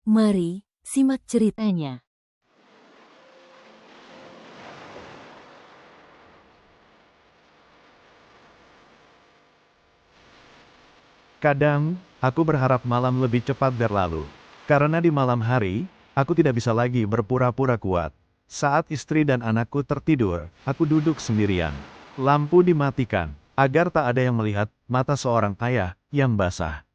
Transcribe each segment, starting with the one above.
Mari, simak ceritanya. Kadang, aku berharap malam lebih cepat berlalu. Karena di malam hari, aku tidak bisa lagi berpura-pura kuat. Saat istri dan anakku tertidur, aku duduk sendirian. Lampu dimatikan, agar tak ada yang melihat mata seorang ayah yang basah.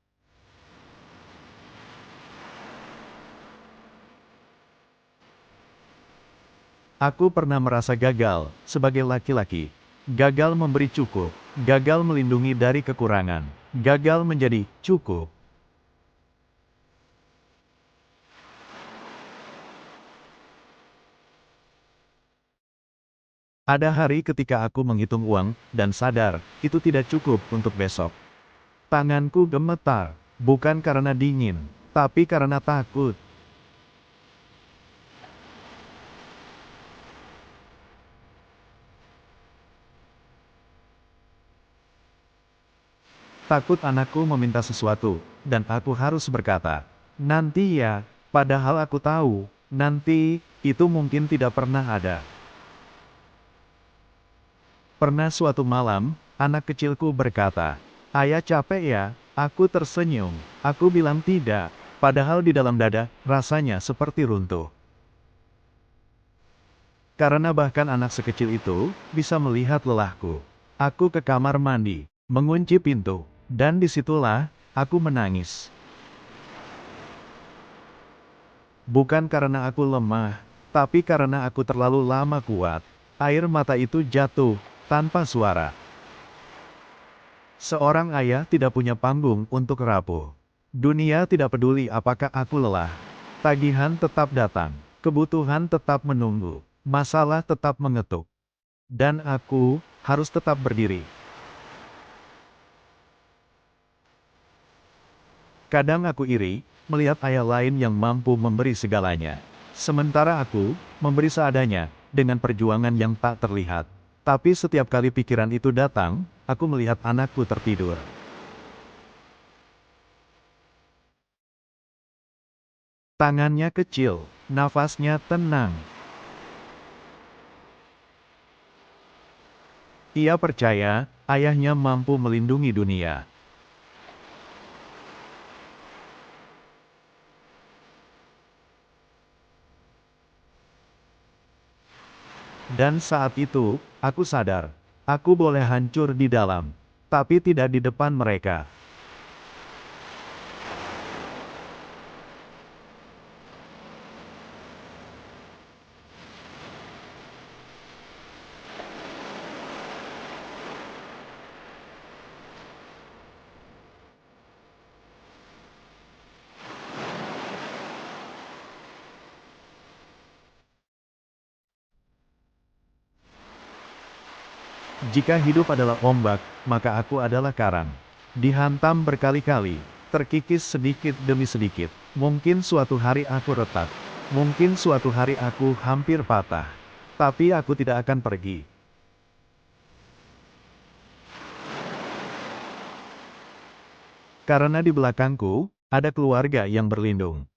Aku pernah merasa gagal sebagai laki-laki. Gagal memberi cukup, gagal melindungi dari kekurangan, gagal menjadi cukup. Ada hari ketika aku menghitung uang, dan sadar, itu tidak cukup untuk besok. Tanganku gemetar, bukan karena dingin, tapi karena takut. Takut anakku meminta sesuatu, dan aku harus berkata, nanti ya, padahal aku tahu, nanti, itu mungkin tidak pernah ada. Pernah suatu malam, anak kecilku berkata, "Ayah capek ya?" Aku tersenyum. Aku bilang tidak, padahal di dalam dada, rasanya seperti runtuh. Karena bahkan anak sekecil itu, bisa melihat lelahku. Aku ke kamar mandi, mengunci pintu, dan disitulah, aku menangis. Bukan karena aku lemah, tapi karena aku terlalu lama kuat. Air mata itu jatuh, tanpa suara. Seorang ayah tidak punya panggung untuk rapuh. Dunia tidak peduli apakah aku lelah. Tagihan tetap datang, kebutuhan tetap menunggu, masalah tetap mengetuk. Dan aku, harus tetap berdiri. Kadang aku iri, melihat ayah lain yang mampu memberi segalanya. Sementara aku, memberi seadanya, dengan perjuangan yang tak terlihat. Tapi setiap kali pikiran itu datang, aku melihat anakku tertidur. Tangannya kecil, nafasnya tenang. Ia percaya, ayahnya mampu melindungi dunia. Dan saat itu, aku sadar, aku boleh hancur di dalam, tapi tidak di depan mereka. Jika hidup adalah ombak, maka aku adalah karang. Dihantam berkali-kali, terkikis sedikit demi sedikit. Mungkin suatu hari aku retak. Mungkin suatu hari aku hampir patah. Tapi aku tidak akan pergi. Karena di belakangku, ada keluarga yang berlindung.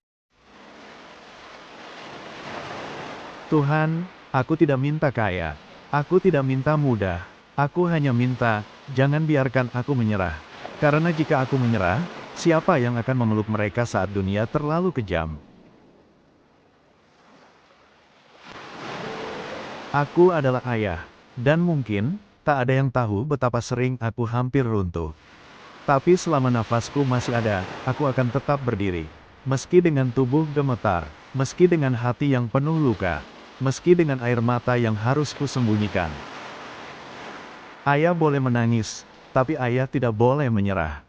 Tuhan, aku tidak minta kaya. Aku tidak minta mudah. Aku hanya minta, jangan biarkan aku menyerah. Karena jika aku menyerah, siapa yang akan memeluk mereka saat dunia terlalu kejam? Aku adalah ayah, dan mungkin, tak ada yang tahu betapa sering aku hampir runtuh. Tapi selama nafasku masih ada, aku akan tetap berdiri. Meski dengan tubuh gemetar, meski dengan hati yang penuh luka, meski dengan air mata yang harus kusembunyikan. Ayah boleh menangis, tapi ayah tidak boleh menyerah.